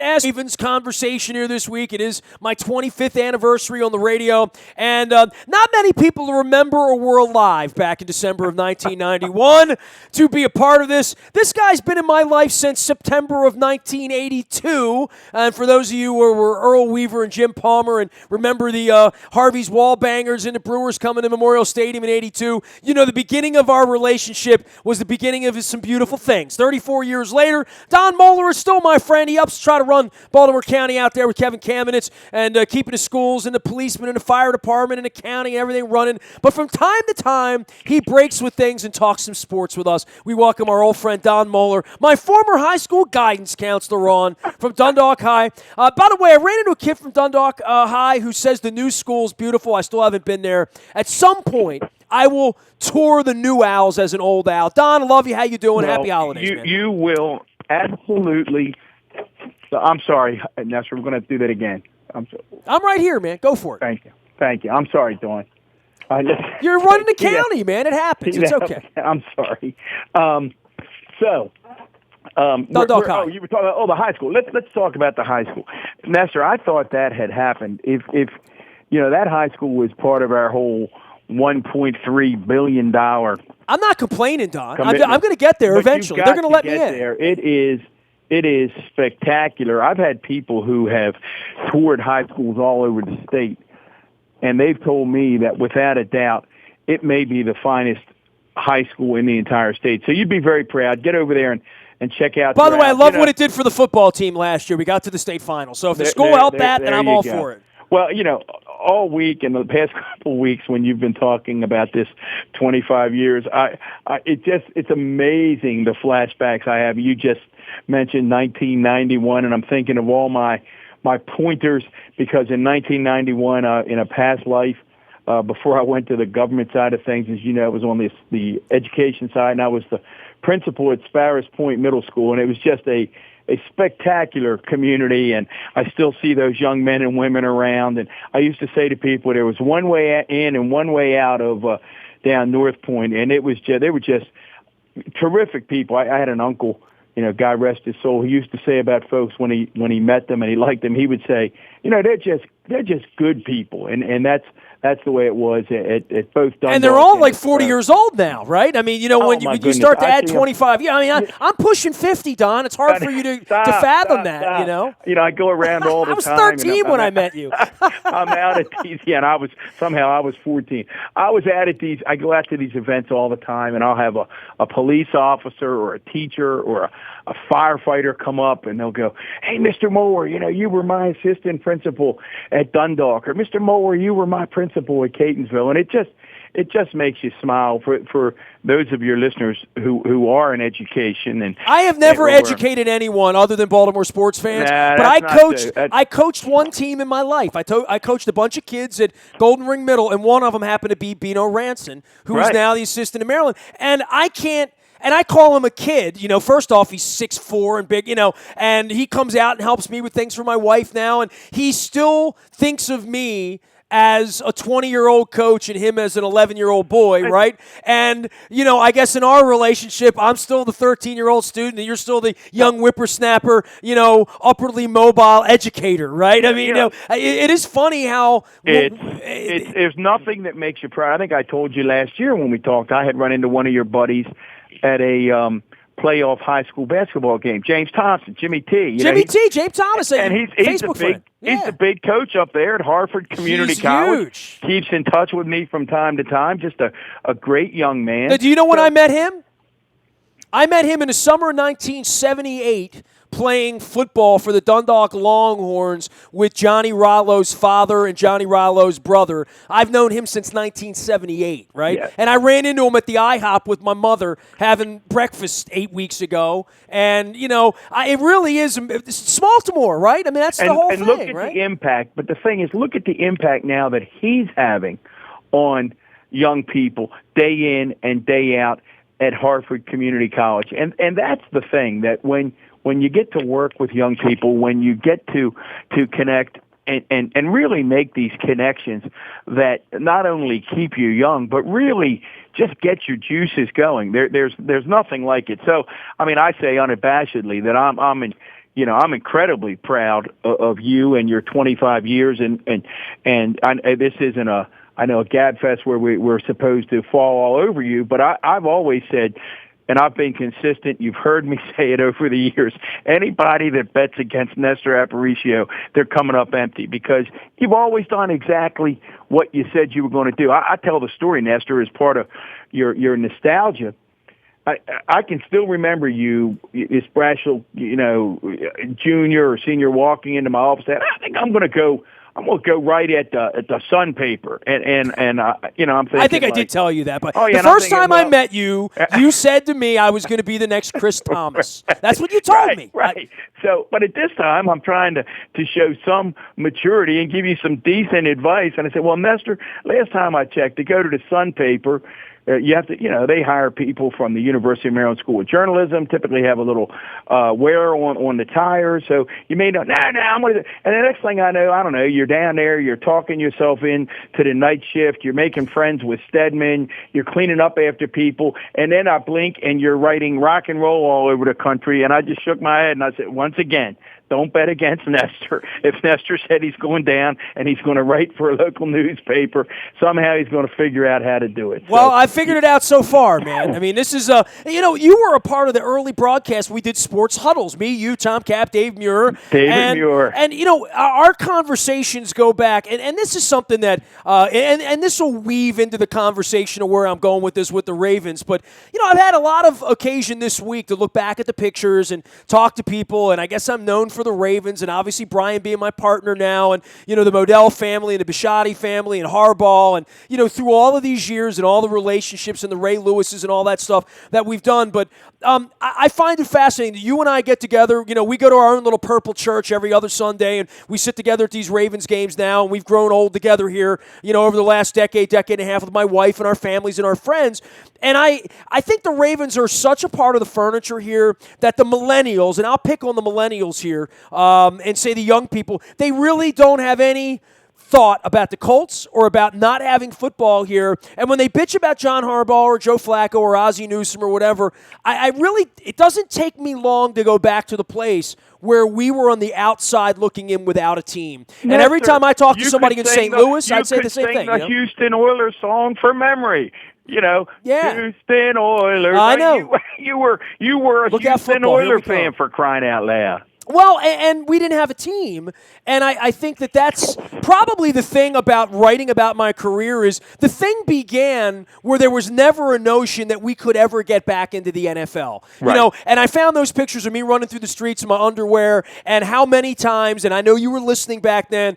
Stevens conversation here this week. It is my 25th anniversary on the radio, and not many people remember or were alive back in December of 1991 to be a part of this. This guy's been in my life since September of 1982, and for those of you who were Earl Weaver and Jim Palmer and remember the Harvey's Wallbangers and the Brewers coming to Memorial Stadium in 82, you know the beginning of our relationship was the beginning of some beautiful things. 34 years later, Don Moeller is still my friend. He helps try to run Baltimore County out there with Kevin Kamenetz and keeping the schools and the policemen and the fire department and the county and everything running. But from time to time, he breaks with things and talks some sports with us. We welcome our old friend Don Moeller, my former high school guidance counselor on from Dundalk High. By the way, I ran into a kid from Dundalk High who says the new school is beautiful. I still haven't been there. At some point, I will tour the new Owls as an old Owl. Don, I love you. How you doing? Well, Happy holidays, man. You will absolutely. I'm sorry, Nestor. We're going to do that again. I'm right here, man. Go for it. Thank you. I'm sorry, Dawn. You're running the county, man. It happens. It's okay. I'm sorry. Dundalk High. You were talking about the high school. Let's talk about the high school, Nestor. I thought that had happened. If that high school was part of our whole $1.3 billion. I'm not complaining, Don. I'm going to get there eventually. They're going to let me in. There. It is spectacular. I've had people who have toured high schools all over the state, and they've told me that without a doubt, it may be the finest high school in the entire state. So you'd be very proud. Get over there and check out. By the way, I love what it did for the football team last year. We got to the state final. So if the school helped that, then I'm all for it. Well, all week and the past couple of weeks when you've been talking about this 25 years, it's amazing the flashbacks I have. You just mentioned 1991, and I'm thinking of all my pointers because in 1991, in a past life, before I went to the government side of things, as you know, I was on the education side, and I was the principal at Sparrows Point Middle School, and it was just a spectacular community, and I still see those young men and women around. And I used to say to people, there was one way in and one way out of down North Point, and they were just terrific people. I had an uncle, God rest his soul, he used to say about folks when he met them and he liked them, he would say, they're just good people, and that's the way it was at both Dundalk. And they're all like 40 years old now, right? I mean, when you start to add 25. I'm pushing 50, Don. It's hard for you to fathom that, I go around all the time. I was 13 when I met you. I'm out at these, and I was 14. I go out to these events all the time, and I'll have a police officer or a teacher or a firefighter come up, and they'll go, "Hey, Mr. Moore, you were my assistant principal at Dundalk," or "Mr. Moore, you were my principal at Catonsville," and it just makes you smile for those of your listeners who are in education. And I have never educated anyone other than Baltimore sports fans, but I coached one team in my life. I coached a bunch of kids at Golden Ring Middle, and one of them happened to be Bino Ranson, who is now the assistant in Maryland. And I call him a kid. First off, he's 6'4" and big, and he comes out and helps me with things for my wife now, and he still thinks of me as a 20-year-old coach and him as an 11-year-old boy, right? And, I guess in our relationship, I'm still the 13-year-old student and you're still the young whippersnapper, upwardly mobile educator, right? I mean, it is funny how... There's nothing that makes you proud. I think I told you last year when we talked, I had run into one of your buddies at a playoff high school basketball game. James Thompson, Jimmy T. James Thomas, and he's the big coach up there at Harford Community College. Huge. Keeps in touch with me from time to time. Just a great young man. Now, do you know when I met him? I met him in the summer of 1978 playing football for the Dundalk Longhorns with Johnny Rollo's father and Johnny Rollo's brother. I've known him since 1978, right? Yeah. And I ran into him at the IHOP with my mother having breakfast 8 weeks ago. And, it really is it's Baltimore, right? I mean, that's the whole thing, look at right? The impact. But the thing is, look at the impact now that he's having on young people day in and day out at Harford Community College. And that's the thing, that when you get to work with young people, when you get to connect and really make these connections that not only keep you young, but really just get your juices going. There's nothing like it. So, I mean, I say unabashedly that I'm I'm incredibly proud of you and your 25 years. This isn't a gab fest where we're supposed to fall all over you, but I've always said, and I've been consistent, you've heard me say it over the years, anybody that bets against Nestor Aparicio, they're coming up empty, because you've always done exactly what you said you were going to do. I tell the story, Nestor, as part of your nostalgia. I can still remember you, this Brashel, junior or senior, walking into my office saying, I think I'm going to go right at the Sun paper, and I'm thinking. I think I did tell you that, but the first time I met you, you said to me I was going to be the next Chris Thomas. That's what you told me. Right. So, but at this time, I'm trying to show some maturity and give you some decent advice. And I said, well, Nestor, last time I checked, to go to the Sun paper, you have to, they hire people from the University of Maryland School of Journalism, typically have a little wear on the tires. So you may know, I'm going to, and the next thing I know, I don't know, you're down there, you're talking yourself in to the night shift, you're making friends with Stedman, you're cleaning up after people, and then I blink and you're writing rock and roll all over the country. And I just shook my head and I said, once again, don't bet against Nestor. If Nestor said he's going down and he's going to write for a local newspaper, somehow he's going to figure out how to do it. Well, I figured it out so far, man. I mean, this is, you were a part of the early broadcast. We did sports huddles. Me, you, Tom Cap, Dave Muir. Muir. And, our conversations go back, and this is something that, and this will weave into the conversation of where I'm going with this with the Ravens. But, I've had a lot of occasion this week to look back at the pictures and talk to people, and I guess I'm known for the Ravens, and obviously Brian being my partner now, and the Modell family and the Bisciotti family and Harbaugh, and through all of these years and all the relationships and the Ray Lewises and all that stuff that we've done. But I find it fascinating that you and I get together. We go to our own little purple church every other Sunday, and we sit together at these Ravens games now, and we've grown old together here, over the last decade and a half with my wife and our families and our friends. And I think the Ravens are such a part of the furniture here that the millennials, and I'll pick on the millennials here and say the young people, they really don't have any thought about the Colts or about not having football here. And when they bitch about John Harbaugh or Joe Flacco or Ozzie Newsome or whatever, it doesn't take me long to go back to the place where we were on the outside looking in without a team. And every time I talk to somebody in St. Louis, I'd say the same thing. The Houston Oilers song for memory. Yeah. Houston Oilers. I know. You were a Houston Oilers fan, for crying out loud. Well, and we didn't have a team, and I think that's probably the thing about writing about my career is the thing began where there was never a notion that we could ever get back into the NFL. Right. And I found those pictures of me running through the streets in my underwear, and how many times, and I know you were listening back then,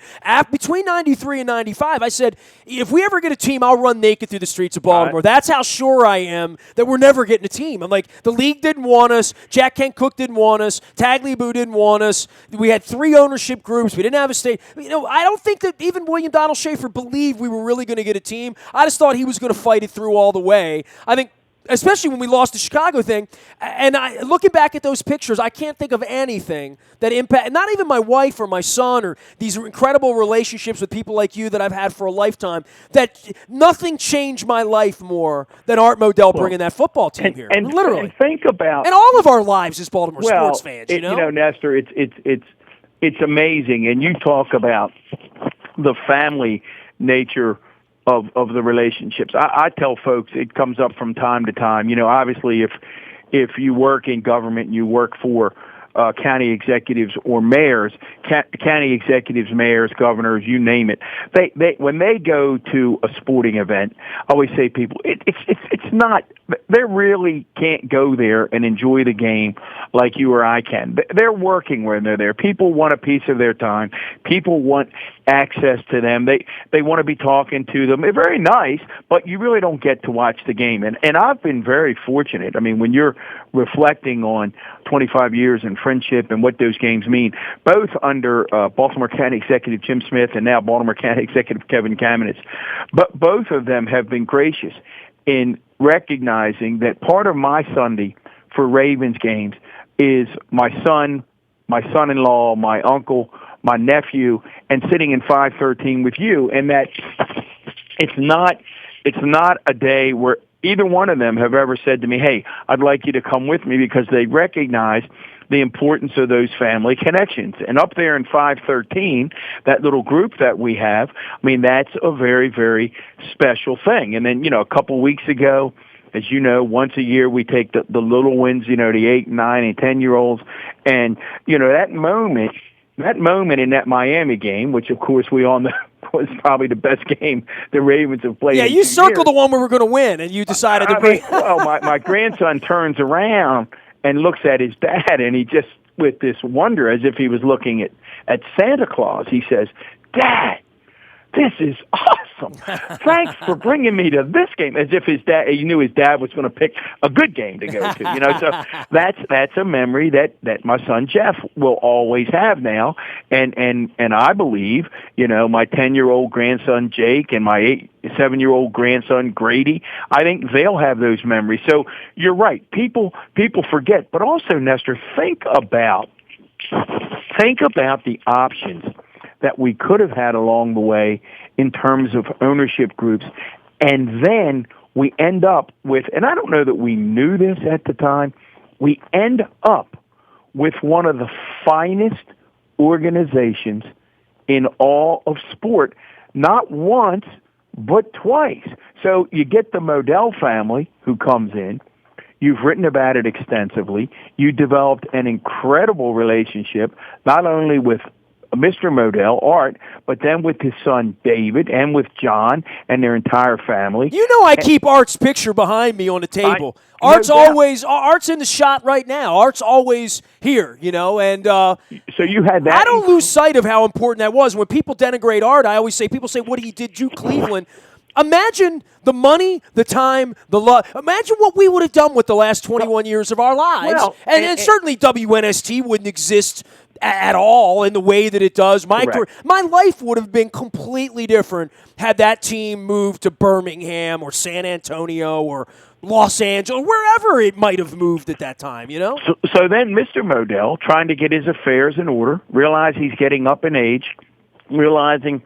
between 93 and 95, I said, if we ever get a team, I'll run naked through the streets of Baltimore. That's how sure I am that we're never getting a team. I'm like, the league didn't want us, Jack Kent Cooke didn't want us, Tagliabue didn't want us. We had 3 ownership groups. We didn't have a state. I don't think that even William Donald Schaefer believed we were really going to get a team. I just thought he was going to fight it through all the way. I think, especially when we lost the Chicago thing, and looking back at those pictures, I can't think of anything that impacted, not even my wife or my son or these incredible relationships with people like you that I've had for a lifetime, that nothing changed my life more than Art Modell bringing that football team here. And literally. And think about... And all of our lives as Baltimore sports fans, Nestor, it's amazing, and you talk about the family nature of the relationships. I tell folks it comes up from time to time. Obviously, if you work in government and you work for county executives or mayors, county executives, mayors, governors, you name it. They when they go to a sporting event, I always say people, it's not. They really can't go there and enjoy the game like you or I can. They're working when they're there. People want a piece of their time. People want access to them. They want to be talking to them. They're very nice, but you really don't get to watch the game. And I've been very fortunate. I mean, when you're reflecting on 25 years in friendship and what those games mean, both under Baltimore County Executive Jim Smith and now Baltimore County Executive Kevin Kamenetz, but both of them have been gracious in recognizing that part of my Sunday for Ravens games is my son, my son-in-law, my uncle, my nephew, and sitting in 513 with you, and that it's not a day where either one of them have ever said to me, hey, I'd like you to come with me, because they recognize the importance of those family connections. And up there in 513, that little group that we have, I mean, that's a very, very special thing. And then, a couple weeks ago, as you know, once a year we take the little ones, the 8, 9, and 10-year-olds. And, that moment in that Miami game, which, of course, we all know was probably the best game the Ravens have played. Yeah, in you 2 circled years. the one where we're going to win, and you decided to bring. Well, my grandson turns around and looks at his dad, and he just, with this wonder, as if he was looking at Santa Claus, he says, "Dad, this is awesome. Thanks for bringing me to this game." As if he knew his dad was going to pick a good game to go to. So that's a memory that my son Jeff will always have now, and I believe, my 10-year-old grandson Jake and my 7-year-old grandson Grady, I think they'll have those memories. So you're right. People forget, but also, Nestor, think about the options that we could have had along the way in terms of ownership groups. And then we end up with, and I don't know that we knew this at the time, we end up with one of the finest organizations in all of sport, not once, but twice. So you get the Modell family who comes in. You've written about it extensively. You developed an incredible relationship, not only with Mr. Modell, Art, but then with his son David and with John and their entire family. I keep Art's picture behind me on the table. Art's in the shot right now. Art's always here, and so you had that. I don't lose sight of how important that was. When people denigrate Art, people say what he did to Cleveland. Imagine the money, the time, the love. Imagine what we would have done with the last 21 years of our lives. Well, and certainly WNST wouldn't exist at all in the way that it does. My life would have been completely different had that team moved to Birmingham or San Antonio or Los Angeles, wherever it might have moved at that time, So then Mr. Modell, trying to get his affairs in order, realize he's getting up in age, realizing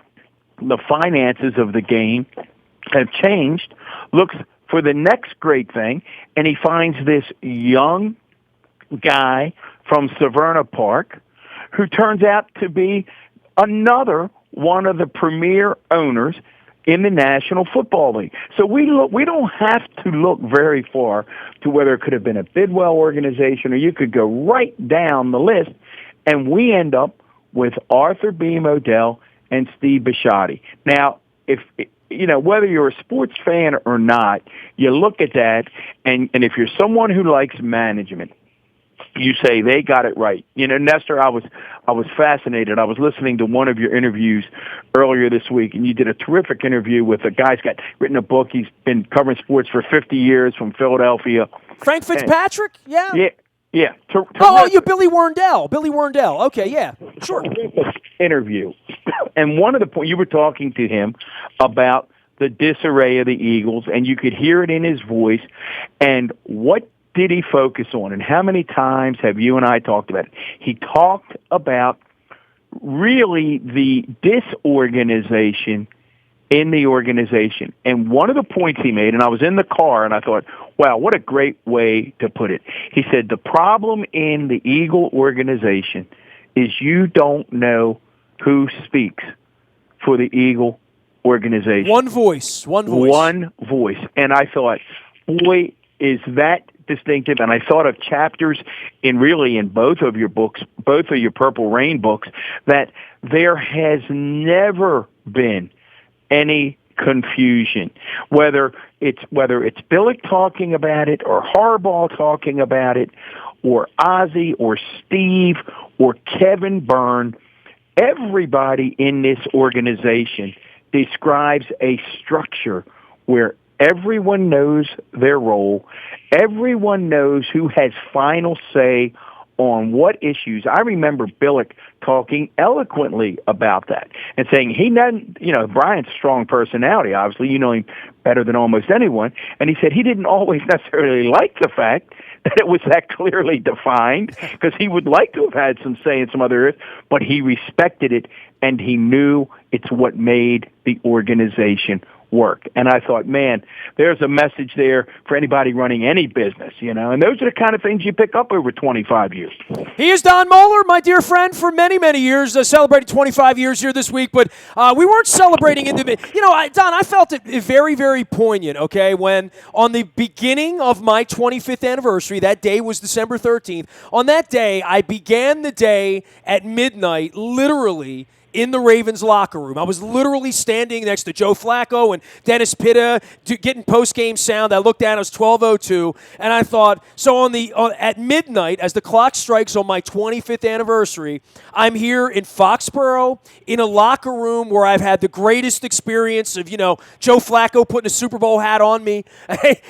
the finances of the game have changed, looks for the next great thing, and he finds this young guy from Severna Park who turns out to be another one of the premier owners in the National Football League. So we don't have to look very far to whether it could have been a Bidwell organization, or you could go right down the list, and we end up with Arthur B. Modell and Steve Bisciotti. Now, if whether you're a sports fan or not, you look at that, and if you're someone who likes management, you say they got it right. Nestor, I was fascinated. I was listening to one of your interviews earlier this week, and you did a terrific interview with a guy who's written a book. He's been covering sports for 50 years from Philadelphia. Frank Fitzpatrick? Yeah. Yeah. You're Billy Werndell. Billy Werndell. Okay, yeah, sure. Interview. And one of the points, you were talking to him about the disarray of the Eagles, and you could hear it in his voice. And what did he focus on? And how many times have you and I talked about it? He talked about really the disorganization in the organization. And one of the points he made, and I was in the car and I thought, wow, what a great way to put it. He said, the problem in the Eagle organization is you don't know who speaks for the Eagle organization. One voice. One voice. And I thought, boy, is that distinctive. And I thought of chapters in both of your books, both of your Purple Rain books, that there has never been any confusion, whether it's Billick talking about it, or Harbaugh talking about it, or Ozzie, or Steve, or Kevin Byrne. Everybody in this organization describes a structure where everyone knows their role, everyone knows who has final say on what issues. I remember Billick talking eloquently about that and saying he doesn't, Brian's a strong personality, obviously, you know him better than almost anyone, and he said he didn't always necessarily like the fact that it was that clearly defined, because he would like to have had some say in some other areas, but he respected it, and he knew it's what made the organization work. And I thought, man, there's a message there for anybody running any business, and those are the kind of things you pick up over 25 years. He is Don Moeller, my dear friend, for many, many years, celebrating 25 years here this week. But we weren't celebrating Don, I felt it very, very poignant, okay, when on the beginning of my 25th anniversary, that day was December 13th. On that day, I began the day at midnight, literally, in the Ravens locker room. I was literally standing next to Joe Flacco and Dennis Pitta getting post-game sound. I looked down, it was 12:02, and I thought, so at midnight, as the clock strikes on my 25th anniversary, I'm here in Foxborough in a locker room where I've had the greatest experience of, Joe Flacco putting a Super Bowl hat on me,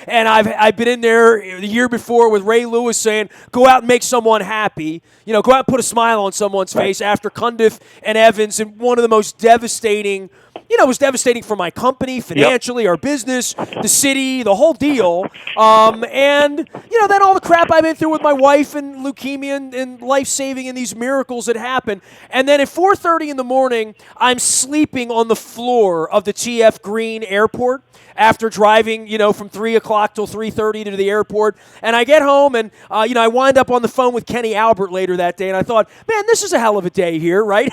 and I've been in there the year before with Ray Lewis saying, go out and make someone happy, go out and put a smile on someone's face after Cundiff and Evans. And one of the most devastating, it was devastating for my company, financially, our business, the city, the whole deal. And, then all the crap I've been through with my wife and leukemia and life-saving and these miracles that happen. And then at 4:30 in the morning, I'm sleeping on the floor of the TF Green Airport after driving, from 3 o'clock till 3:30 to the airport. And I get home and, I wind up on the phone with Kenny Albert later that day. And I thought, man, this is a hell of a day here, right?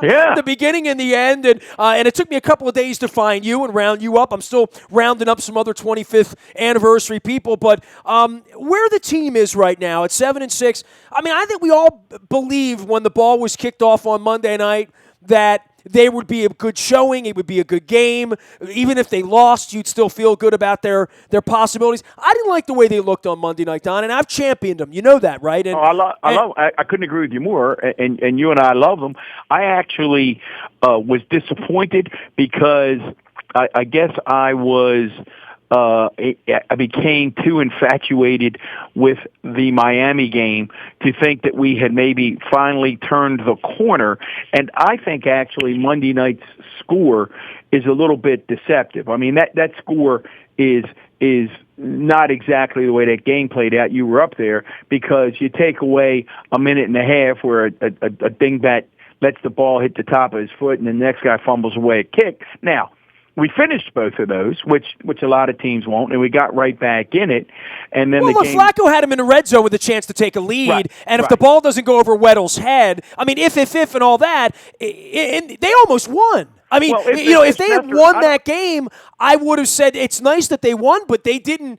Yeah. The beginning and the end. And it took me a couple of days to find you and round you up. I'm still rounding up some other 25th anniversary people. But where the team is right now at 7-6, I think we all believed when the ball was kicked off on Monday night that they would be a good showing. It would be a good game. Even if they lost, you'd still feel good about their possibilities. I didn't like the way they looked on Monday night, Don, and I've championed them. You know that, right? And, I couldn't agree with you more, and you and I love them. I actually was disappointed because I guess I became too infatuated with the Miami game to think that we had maybe finally turned the corner. And I think actually Monday night's score is a little bit deceptive. That score is not exactly the way that game played out. You were up there because you take away a minute and a half where a dingbat lets the ball hit the top of his foot and the next guy fumbles away a kick. Now, we finished both of those, which a lot of teams won't, and we got right back in it. And then Flacco had him in the red zone with a chance to take a lead, and if the ball doesn't go over Weddle's head, if and all that, they almost won. If they had won that game, I would have said it's nice that they won, but they didn't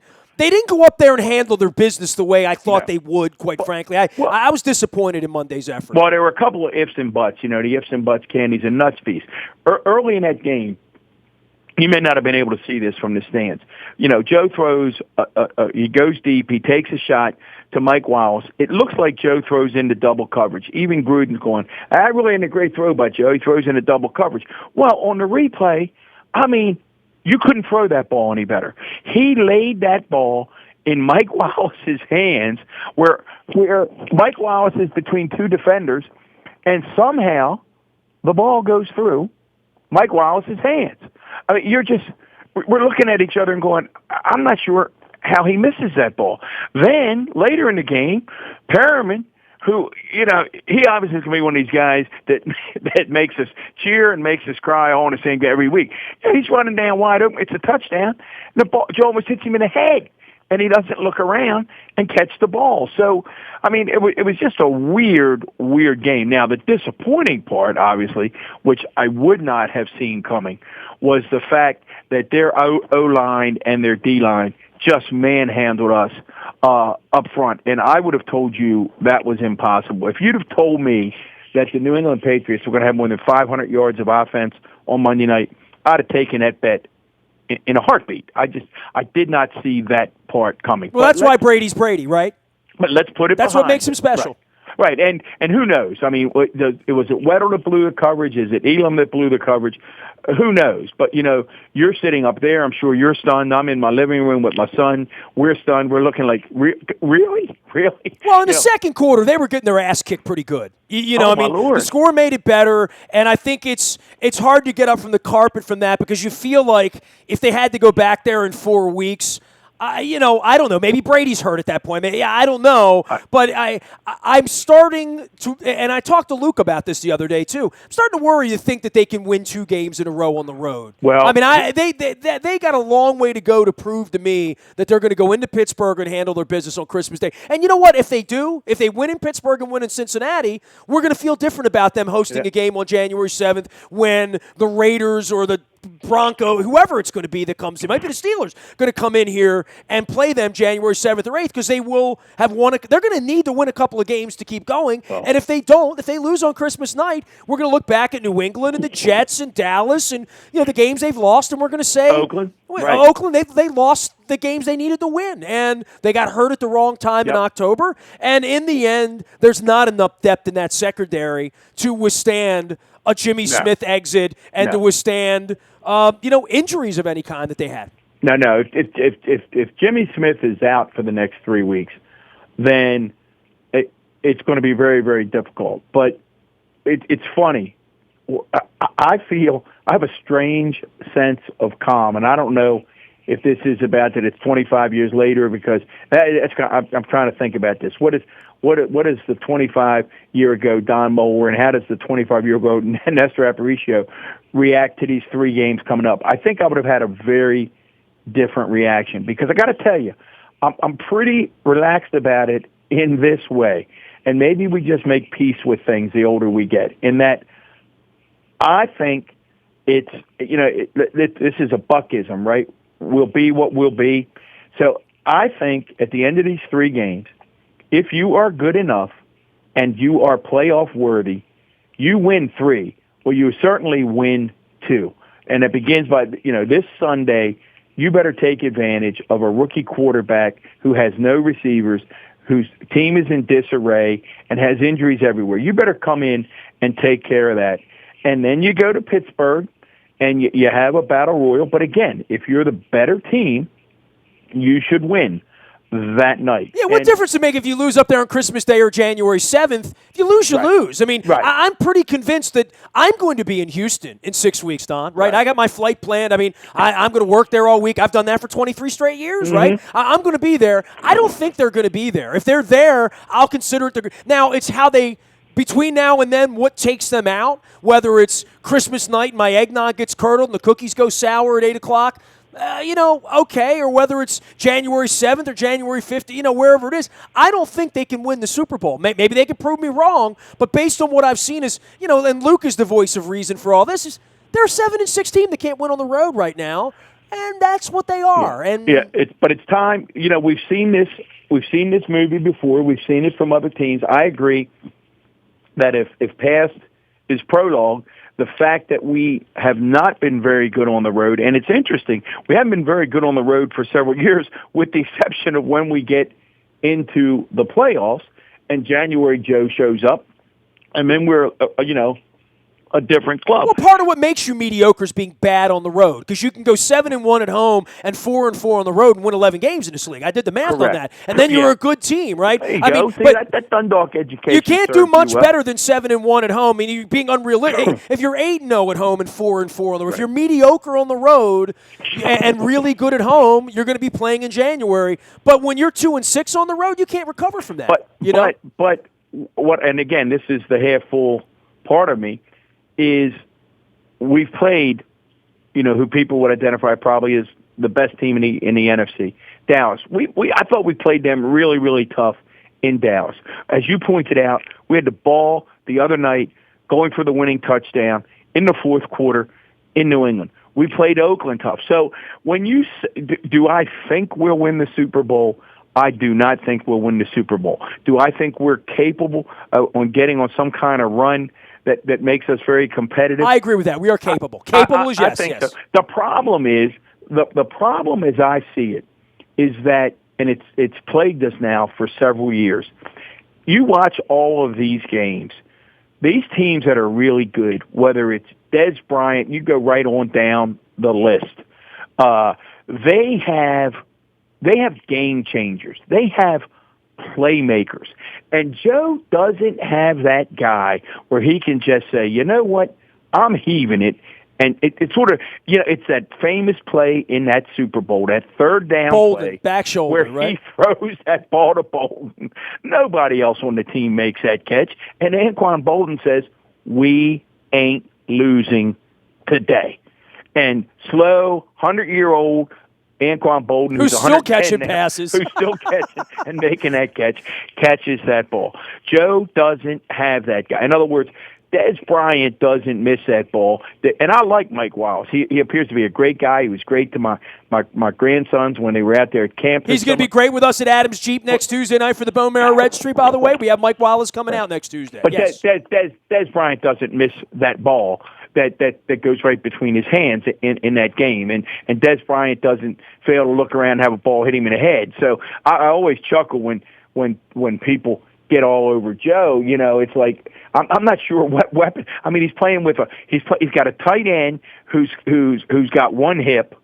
go up there and handle their business the way I thought they would, quite frankly. I was disappointed in Monday's effort. Well, there were a couple of ifs and buts, the ifs and buts, candies and nuts piece. Early in that game, you may not have been able to see this from the stands. Joe throws, he goes deep, he takes a shot to Mike Wallace. It looks like Joe throws into double coverage. Even Gruden's going, that really ain't a great throw by Joe. He throws into double coverage. Well, on the replay, you couldn't throw that ball any better. He laid that ball in Mike Wallace's hands where Mike Wallace is between two defenders, and somehow the ball goes through Mike Wallace's hands. We're looking at each other and going, I'm not sure how he misses that ball. Then, later in the game, Perriman, who, he obviously is going to be one of these guys that makes us cheer and makes us cry all in the same day every week. He's running down wide open. It's a touchdown. The ball, Joe almost hits him in the head, and he doesn't look around and catch the ball. So, it was just a weird game. Now, the disappointing part, obviously, which I would not have seen coming, was the fact that their O-line and their D-line just manhandled us up front. And I would have told you that was impossible. If you'd have told me that the New England Patriots were going to have more than 500 yards of offense on Monday night, I'd have taken that bet in a heartbeat. I did not see that part coming. Well, that's why Brady's Brady, right? But let's put it That's behind what makes him special. Right, and who knows? Was it Weddle that blew the coverage? Is it Elam that blew the coverage? Who knows? But, you're sitting up there. I'm sure you're stunned. I'm in my living room with my son. We're stunned. We're looking like, really? Well, in the second quarter, they were getting their ass kicked pretty good. Lord. The score made it better, and I think it's hard to get up from the carpet from that because you feel like if they had to go back there in 4 weeks, I don't know. Maybe Brady's hurt at that point. I don't know. But I'm starting to, and I talked to Luke about this the other day too. I'm starting to worry to think that they can win 2 games in a row on the road. Well, I mean, they got a long way to go to prove to me that they're going to go into Pittsburgh and handle their business on Christmas Day. And you know what? If they do, if they win in Pittsburgh and win in Cincinnati, we're going to feel different about them hosting a game on January 7th when the Raiders or the Bronco, whoever it's going to be that comes in, might be the Steelers, going to come in here and play them January 7th or 8th because they will have won. They're going to need to win a couple of games to keep going. Oh. And if they don't, if they lose on Christmas night, we're going to look back at New England and the Jets and Dallas and the games they've lost, and we're going to say Oakland. Right. Oakland, they lost the games they needed to win, and they got hurt at the wrong time in October. And in the end, there's not enough depth in that secondary to withstand a Jimmy Smith exit and to withstand injuries of any kind that they had. No. If Jimmy Smith is out for the next 3 weeks, then it's going to be very, very difficult. But it's funny. I feel I have a strange sense of calm, and I don't know if this is about that it's 25 years later because I'm trying to think about this. What is the 25-year ago Don Moeller, and how does the 25-year ago Nestor Aparicio react to these 3 games coming up? I think I would have had a very different reaction because I got to tell you, I'm pretty relaxed about it in this way, and maybe we just make peace with things the older we get. In that, I think it's this is a Buckism, right? We'll be what we'll be. So I think at the end of these 3 games, if you are good enough and you are playoff worthy, you win 3. Well, you certainly win 2. And it begins by, this Sunday, you better take advantage of a rookie quarterback who has no receivers, whose team is in disarray and has injuries everywhere. You better come in and take care of that. And then you go to Pittsburgh and you have a battle royal. But again, if you're the better team, you should win that night. Yeah, what difference does it make if you lose up there on Christmas Day or January 7th? If you lose, you lose. I mean, I'm pretty convinced that I'm going to be in Houston in 6 weeks, Don, right? I got my flight planned. I mean, I'm going to work there all week. I've done that for 23 straight years, right? I'm going to be there. I don't think they're going to be there. If they're there, I'll consider it. Now, it's how they... Between now and then, what takes them out, whether it's Christmas night and my eggnog gets curdled and the cookies go sour at 8 o'clock, okay, or whether it's January 7th or January 5th, wherever it is, I don't think they can win the Super Bowl. Maybe they can prove me wrong, but based on what I've seen is, and Luke is the voice of reason for all this, is they're a 7-6 team that can't win on the road right now, and that's what they are. But it's time. We've seen this movie before. We've seen it from other teams. I agree that if past is prologue, the fact that we have not been very good on the road, and it's interesting, we haven't been very good on the road for several years, with the exception of when we get into the playoffs and January Joe shows up, and then we're, a different club. Well, part of what makes you mediocre is being bad on the road, because you can go 7-1 at home and 4-4 on the road and win 11 games in this league. I did the math on that, and then you're a good team, right? There you go. See, that Dundalk education. You can't do much better than 7-1 at home. I mean, you're being unrealistic. If you're 8-0 at home and 4-4 on the road, if you're mediocre on the road and really good at home, you're going to be playing in January. But when you're 2-6 on the road, you can't recover from that. But what? And again, this is the half full part of me. Is we've played, who people would identify probably as the best team in the NFC, Dallas. I thought we played them really, really tough in Dallas. As you pointed out, we had the ball the other night going for the winning touchdown in the fourth quarter in New England. We played Oakland tough. So when you do I think we'll win the Super Bowl? I do not think we'll win the Super Bowl. Do I think we're capable on getting on some kind of run that makes us very competitive? I agree with that. We are capable. Capable is yes. I think so. The problem is, the problem as I see it, is that, and it's plagued us now for several years, you watch all of these games, these teams that are really good, whether it's Dez Bryant, you go right on down the list, they have game changers. They have playmakers. And Joe doesn't have that guy where he can just say, you know what, I'm heaving it, And it's sort of, it's that famous play in that Super Bowl, that third down Bolden, play, back shoulder, where right? he throws that ball to Bolden. Nobody else on the team makes that catch. And Anquan Bolden says, "We ain't losing today." And slow, 100-year-old Anquan Bolden, who's still catching now, passes, who's still catching and making that catch, catches that ball. Joe doesn't have that guy. In other words, Des Bryant doesn't miss that ball. And I like Mike Wallace. He appears to be a great guy. He was great to my grandsons when they were out there at camp. He's going to be great with us at Adams Jeep next Tuesday night for the Bone Marrow Registry, by the way. We have Mike Wallace coming out next Tuesday. But yes. Des Bryant doesn't miss that ball that goes right between his hands in that game. And Des Bryant doesn't fail to look around and have a ball hit him in the head. So I always chuckle when people get all over Joe. It's like I'm not sure what weapon. I mean, he's playing with he's got a tight end who's got one hip.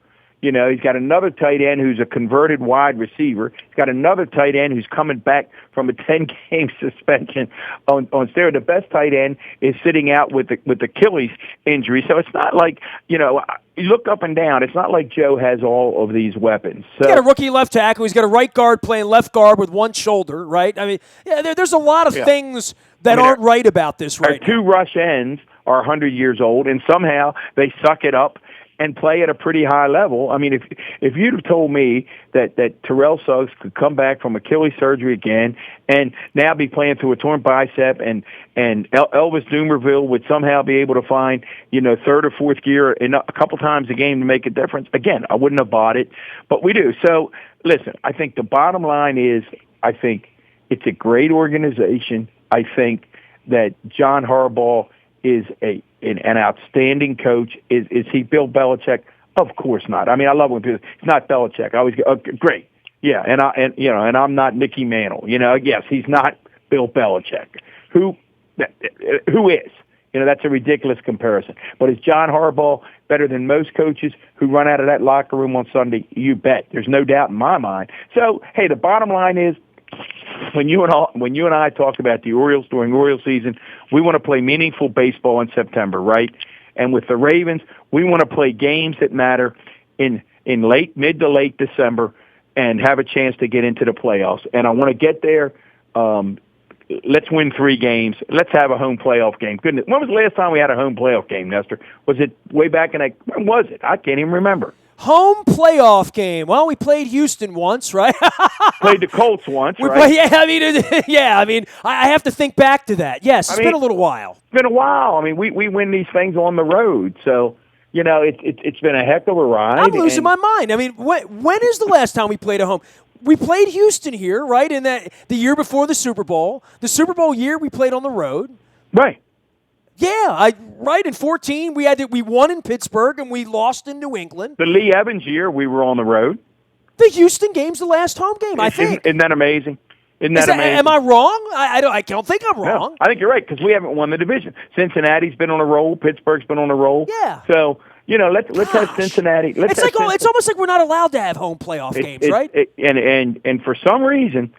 He's got another tight end who's a converted wide receiver. He's got another tight end who's coming back from a 10-game suspension on steroids. The best tight end is sitting out with Achilles injury. So it's not like, you look up and down. It's not like Joe has all of these weapons. So, he's got a rookie left tackle. He's got a right guard playing left guard with one shoulder, right? I mean, there's a lot of things that aren't right about this right now. Our two rush ends are 100 years old, and somehow they suck it up and play at a pretty high level. I mean, if you'd have told me that Terrell Suggs could come back from Achilles surgery again and now be playing through a torn bicep, and Elvis Dumerville would somehow be able to find, third or fourth gear a couple times a game to make a difference, again, I wouldn't have bought it, but we do. So, listen, I think the bottom line is, I think it's a great organization. I think that John Harbaugh is an outstanding coach. Is he Bill Belichick? Of course not. I mean, I love when people. He's not Belichick. I always go, great, yeah, and I'm not Mickey Mantle. Yes, he's not Bill Belichick. Who is? That's a ridiculous comparison. But is John Harbaugh better than most coaches who run out of that locker room on Sunday? You bet. There's no doubt in my mind. So, hey, the bottom line is, when you and I talk about the Orioles during Orioles season, we want to play meaningful baseball in September, right? And with the Ravens, we want to play games that matter in mid to late December and have a chance to get into the playoffs. And I want to get there. Let's win 3 games. Let's have a home playoff game. Goodness, when was the last time we had a home playoff game, Nestor? Was it way back in when was it? I can't even remember. Home playoff game. Well, we played Houston once, right? Played the Colts once, right? I mean, I have to think back to that. Yes, it's been a little while. It's been a while. I mean, we win these things on the road, so it's been a heck of a ride. I'm losing my mind. I mean, when is the last time we played at home? We played Houston here, right? In the year before the Super Bowl. The Super Bowl year, we played on the road. Right. Yeah, right. In 2014, we won in Pittsburgh and we lost in New England. The Lee Evans year, we were on the road. The Houston game's the last home game, I think. Isn't that amazing? Amazing? Am I wrong? I don't think I'm wrong. No, I think you're right because we haven't won the division. Cincinnati's been on a roll. Pittsburgh's been on a roll. Yeah. So let's have Cincinnati. It's almost like we're not allowed to have home playoff games, right? And for some reason.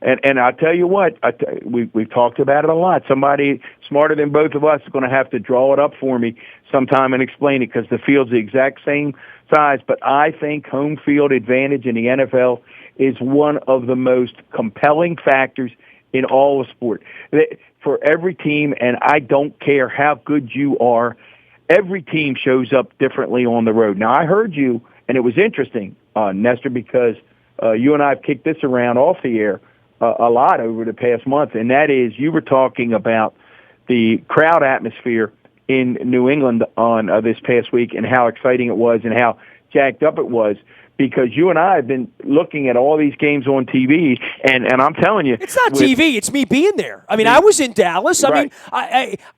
And I'll tell you what, we've talked about it a lot. Somebody smarter than both of us is going to have to draw it up for me sometime and explain it because the field's the exact same size. But I think home field advantage in the NFL is one of the most compelling factors in all of sport. For every team, and I don't care how good you are, every team shows up differently on the road. Now, I heard you, and it was interesting, Nestor, because you and I have kicked this around off the air a lot over the past month, and that is you were talking about the crowd atmosphere in New England on this past week and how exciting it was and how jacked up it was because you and I have been looking at all these games on TV, and I'm telling you. It's not TV. It's me being there. I mean, I was in Dallas. I mean,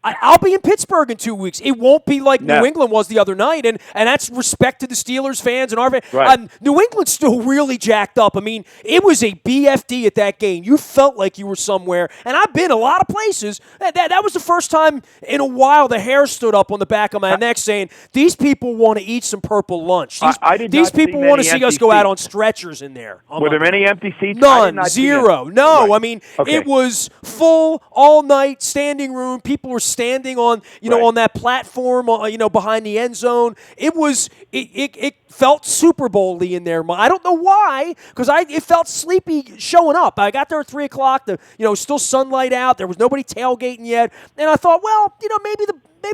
I'll be in Pittsburgh in 2 weeks. It won't be like New England was the other night, and that's respect to the Steelers fans and our fans. Right. New England's still really jacked up. I mean, it was a BFD at that game. You felt like you were somewhere, and I've been a lot of places. That was the first time in a while the hair stood up on the back of my neck saying, these people want to eat some purple lunch. These people want to many see empty us go out seats? on stretchers in there. Were there many empty seats? I did None, not see zero. any. No, Right. I mean Okay. it was full all night standing room. People were standing on Right. on that platform behind the end zone. It felt Super Bowl-y in there. I don't know why, because it felt sleepy showing up. I got there at 3:00. Still sunlight out. There was nobody tailgating yet, and I thought, well, maybe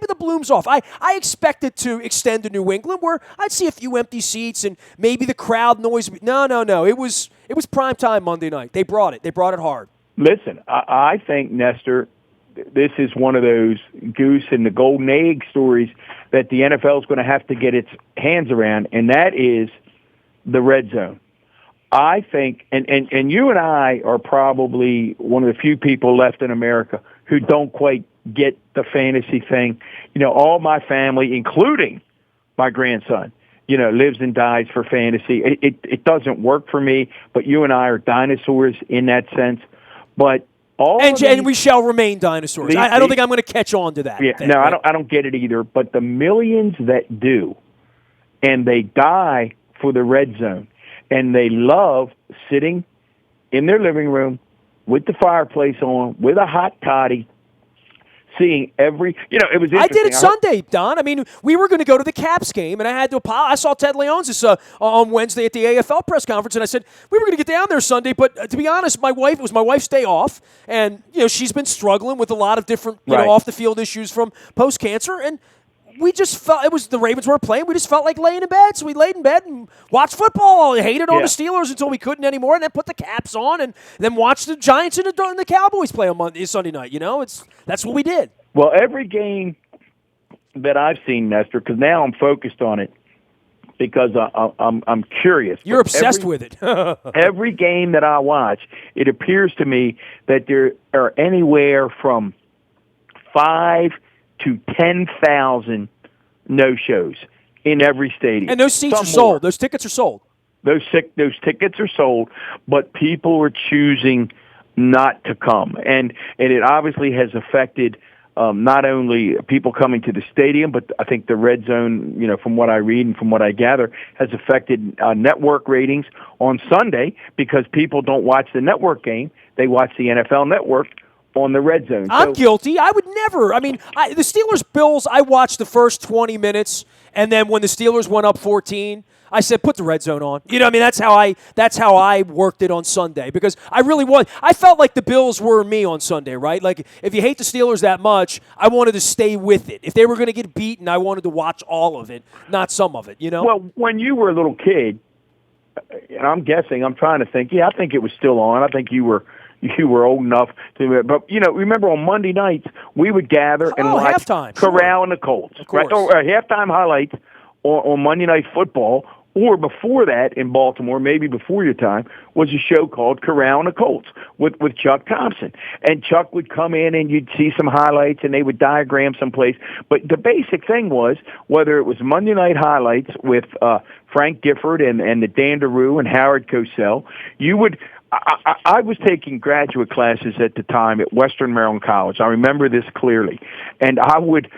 the bloom's off. I expected to extend to New England, where I'd see a few empty seats and maybe the crowd noise. No. It was prime time Monday night. They brought it. They brought it hard. Listen, I think, Nestor, this is one of those goose and the golden egg stories that the NFL is going to have to get its hands around, and that is the red zone. I think, and you and I are probably one of the few people left in America who don't quite get the fantasy thing. All my family, including my grandson, lives and dies for fantasy. It doesn't work for me, but you and I are dinosaurs in that sense. But and we shall remain dinosaurs. I don't think I'm going to catch on to that. Yeah, thing, no, right? I don't get it either. But the millions that do, and they die for the red zone, and they love sitting in their living room with the fireplace on, with a hot toddy, seeing every, it was interesting. I did it Sunday, Don. I mean, we were going to go to the Caps game, and I had to apologize. I saw Ted Leonsis on Wednesday at the AFL press conference, and I said, we were going to get down there Sunday, but to be honest, it was my wife's day off, and, she's been struggling with a lot of different, off-the-field issues from post-cancer, and we just felt the Ravens weren't playing. We just felt like laying in bed, so we laid in bed and watched football. I hated on the Steelers until we couldn't anymore, and then put the Caps on, and then watched the Giants and the Cowboys play on Sunday night. That's what we did. Well, every game that I've seen, Nestor, because now I'm focused on it because I'm curious. You're obsessed with it. Every game that I watch, it appears to me that there are anywhere from 5 to 10,000 no-shows in every stadium. And those seats are sold. Those tickets are sold. Those tickets are sold, but people are choosing not to come. And it obviously has affected not only people coming to the stadium, but I think the red zone, from what I read and from what I gather, has affected network ratings on Sunday because people don't watch the network game. They watch the NFL network on the red zone. I'm guilty. I would never. I mean, the Steelers-Bills, I watched the first 20 minutes, and then when the Steelers went up 14, I said, put the red zone on. That's how I worked it on Sunday because I felt like the Bills were me on Sunday, right? Like, if you hate the Steelers that much, I wanted to stay with it. If they were going to get beaten, I wanted to watch all of it, not some of it, Well, when you were a little kid, and I'm trying to think, I think it was still on. I think you were old enough to, but remember on Monday nights we would gather and watch halftime, Corral and the Colts, right? Or halftime highlights on Monday Night Football, or before that in Baltimore, maybe before your time, was a show called Corral and the Colts with Chuck Thompson, and Chuck would come in and you'd see some highlights and they would diagram someplace. But the basic thing was whether it was Monday Night Highlights with Frank Gifford and the Dandaroo and Howard Cosell, you would. I was taking graduate classes at the time at Western Maryland College. I remember this clearly. And I would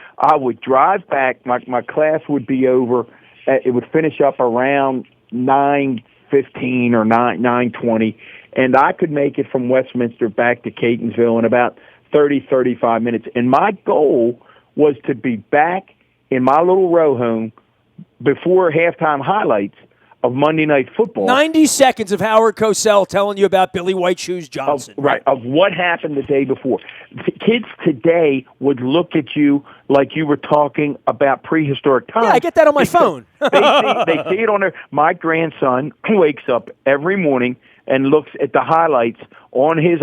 drive back. My class would be over. It would finish up around 9:15 or 9:20. And I could make it from Westminster back to Catonsville in about 35 minutes. And my goal was to be back in my little row home before halftime highlights of Monday Night Football. 90 seconds of Howard Cosell telling you about Billy White Shoes Johnson. Of what happened the day before. The kids today would look at you like you were talking about prehistoric times. Yeah, I get that on my phone. they see it on their. My grandson wakes up every morning and looks at the highlights on his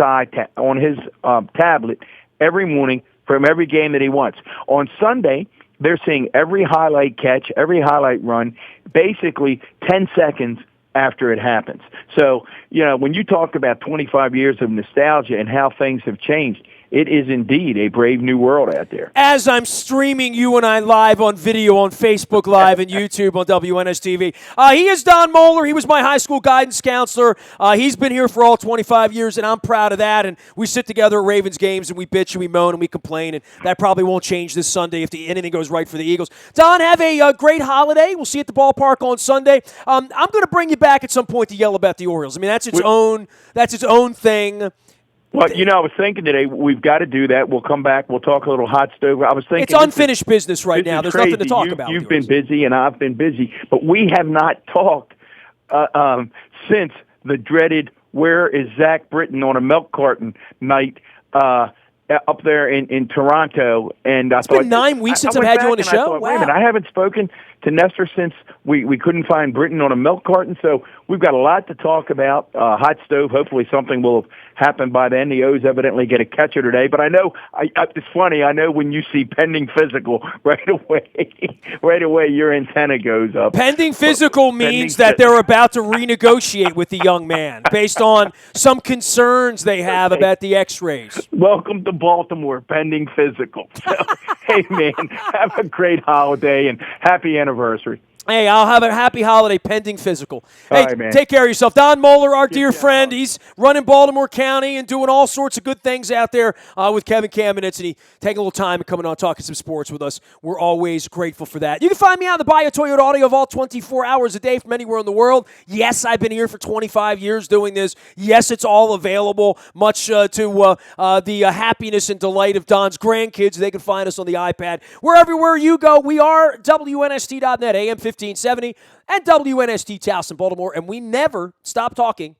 tablet every morning from every game that he wants. On Sunday, they're seeing every highlight catch, every highlight run, basically 10 seconds after it happens. So, when you talk about 25 years of nostalgia and how things have changed, it is indeed a brave new world out there. As I'm streaming you and I live on video on Facebook Live and YouTube on WNSTV. He is Don Moeller. He was my high school guidance counselor. He's been here for all 25 years, and I'm proud of that. And we sit together at Ravens games, and we bitch and we moan and we complain, and that probably won't change this Sunday if anything goes right for the Eagles. Don, have a great holiday. We'll see you at the ballpark on Sunday. I'm going to bring you back at some point to yell about the Orioles. I mean, that's its own thing. Well, I was thinking today we've got to do that. We'll come back. We'll talk a little hot stove. I was thinking it's unfinished business right now. There's nothing to talk about. You've been busy and I've been busy, but we have not talked since the dreaded "Where is Zach Britton" on a milk carton night up there in Toronto. And it's been 9 weeks since I've had you on the show. Thought, wait a minute, I haven't spoken to Nestor since we couldn't find Britton on a milk carton. So we've got a lot to talk about. Hot stove. Hopefully something will happen by then. The O's evidently get a catcher today. But I know it's funny. I know when you see pending physical right away your antenna goes up. Pending physical means that they're about to renegotiate with the young man based on some concerns they have about the X-rays. Welcome to Baltimore, pending physical. So, hey, man, have a great holiday and happy anniversary. Hey, I'll have a happy holiday pending physical. Hey, all right, man. Take care of yourself. Don Moeller, our dear friend, he's running Baltimore County and doing all sorts of good things out there with Kevin Kamenetz, and he taking a little time and coming on talking some sports with us. We're always grateful for that. You can find me on the Buy a Toyota Audio of all 24 hours a day from anywhere in the world. Yes, I've been here for 25 years doing this. Yes, it's all available, much to the happiness and delight of Don's grandkids. They can find us on the iPad. Everywhere you go, we are WNST.net, AM 1570, and WNST Towson, Baltimore, and we never stop talking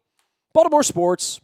Baltimore sports.